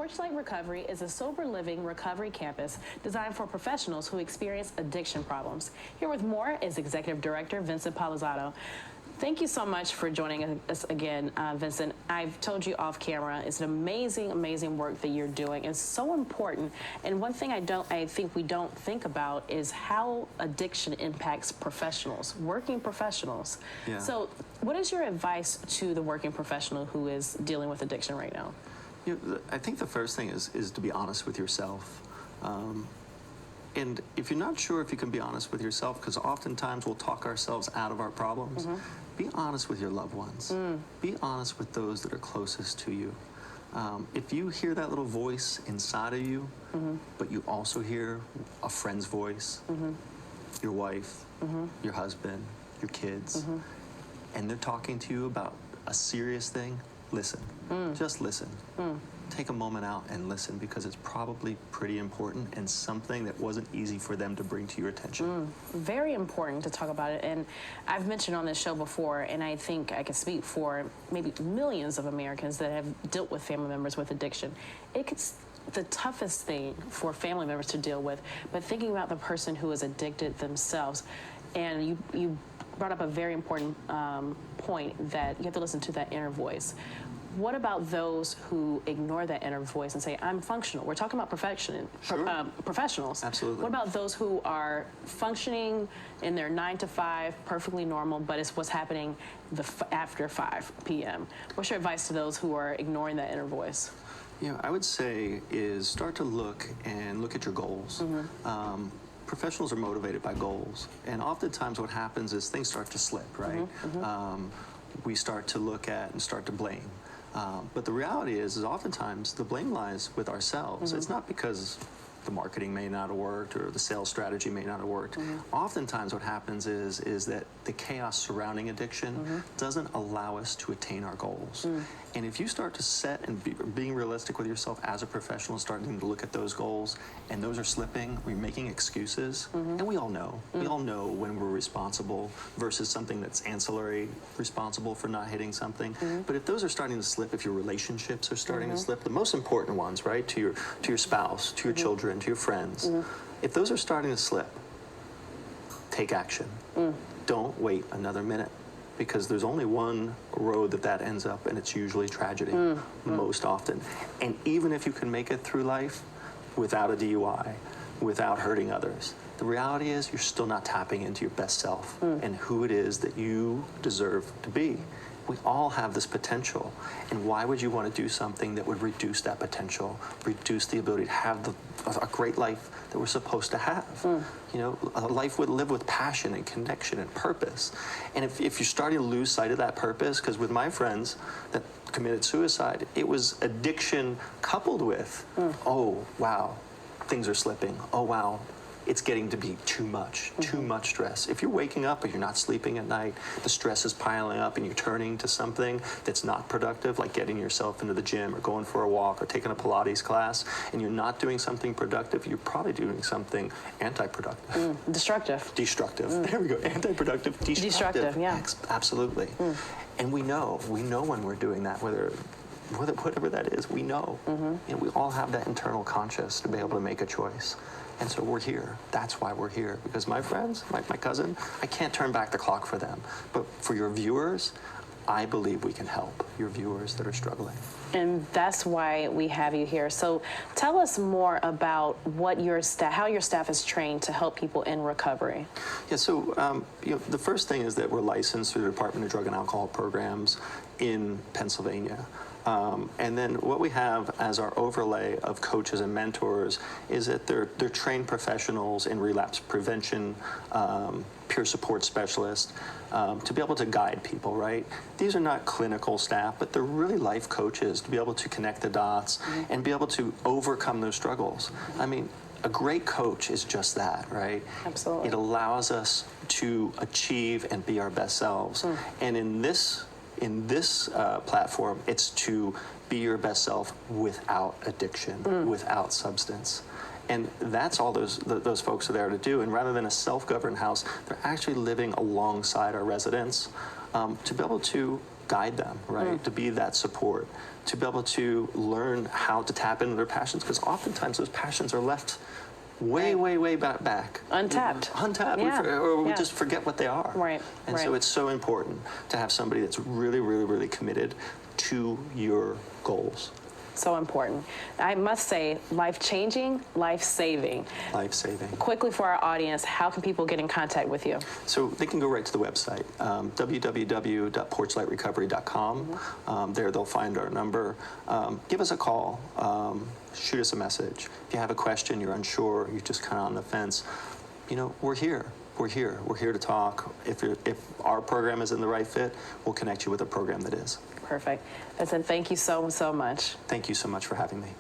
Porchlight Recovery is a sober living recovery campus designed for professionals who experience addiction problems. Here with more is Executive Director Vincent Palazzotto. Thank you so much for joining us again, Vincent. I've told you off camera, it's an amazing, amazing work that you're doing. It's so important. And one thing I think we don't think about is how addiction impacts professionals, working professionals. Yeah. So what is your advice to the working professional who is dealing with addiction right now? I think the first thing is to be honest with yourself. And if you're not sure if you can be honest with yourself, because oftentimes we'll talk ourselves out of our problems, be honest with your loved ones. Be honest with those that are closest to you. If you hear that little voice inside of you, but you also hear a friend's voice, your wife, your husband, your kids, and they're talking to you about a serious thing, listen. Just listen. Take a moment out and listen, because it's probably pretty important and something that wasn't easy for them to bring to your attention. Very important to talk about it. And I've mentioned on this show before, and I think I can speak for maybe millions of Americans that have dealt with family members with addiction. It's the toughest thing for family members to deal with, but thinking about the person who is addicted themselves. And you brought up a very important point, that you have to listen to that inner voice. What about those who ignore that inner voice and say, I'm functional? We're talking about professionals. Absolutely. What about those who are functioning in their 9 to 5, perfectly normal, but it's what's happening after 5 p.m.? What's your advice to those who are ignoring that inner voice? I would say is start to look at your goals. Professionals are motivated by goals, and oftentimes what happens is things start to slip, right? We start to look at and start to blame. But the reality is oftentimes the blame lies with ourselves. It's not because the marketing may not have worked or the sales strategy may not have worked. Oftentimes what happens is that the chaos surrounding addiction doesn't allow us to attain our goals. And if you start to set and being realistic with yourself as a professional, starting to look at those goals, and those are slipping, we're making excuses, and we all know. We all know when we're responsible versus something that's ancillary responsible for not hitting something. But if those are starting to slip, if your relationships are starting to slip, the most important ones, right, to your spouse, to your children, to your friends, if those are starting to slip, take action. Don't wait another minute, because there's only one road that ends up, and it's usually tragedy, most often. And even if you can make it through life without a DUI, without hurting others, the reality is you're still not tapping into your best self and who it is that you deserve to be. We all have this potential, and why would you want to do something that would reduce that potential, reduce the ability to have a great life that we're supposed to have? A life would live with passion and connection and purpose. And if you're starting to lose sight of that purpose, because with my friends that committed suicide, it was addiction coupled with, oh, wow, things are slipping. Oh, wow, it's getting to be too much stress. If you're waking up but you're not sleeping at night, the stress is piling up, and you're turning to something that's not productive, like getting yourself into the gym or going for a walk or taking a Pilates class, and you're not doing something productive, you're probably doing something anti-productive. Destructive. There we go. Anti-productive, destructive. Yeah. Absolutely. And we know when we're doing that, whatever that is, we know. And we all have that internal conscious to be able to make a choice. And so we're here. That's why we're here. Because my friends, my cousin, I can't turn back the clock for them. But for your viewers, I believe we can help your viewers that are struggling. And that's why we have you here. So tell us more about what how your staff is trained to help people in recovery. Yeah, so the first thing is that we're licensed through the Department of Drug and Alcohol Programs in Pennsylvania. And then what we have as our overlay of coaches and mentors is that they're trained professionals in relapse prevention, peer support specialists, to be able to guide people, right? These are not clinical staff, but they're really life coaches to be able to connect the dots and be able to overcome those struggles. I mean, a great coach is just that, right? Absolutely. It allows us to achieve and be our best selves. And in this platform, it's to be your best self without addiction, without substance. And that's all those folks are there to do. And rather than a self-governed house, they're actually living alongside our residents to be able to guide them, right? To be that support, to be able to learn how to tap into their passions, because oftentimes those passions are left way back. Untapped. Untapped, Yeah. or we Yeah. just forget what they are. Right, And so right. it's so important to have somebody that's really committed to your goals. So important. I must say, life-changing, life-saving. Life-saving. Quickly for our audience, how can people get in contact with you? So they can go right to the website, www.porchlightrecovery.com. There they'll find our number. Give us a call. Shoot us a message. If you have a question, you're unsure, you're just kind of on the fence, we're here. We're here. We're here to talk. If our program isn't the right fit, we'll connect you with a program that is. Perfect. Vincent, thank you so much. Thank you so much for having me.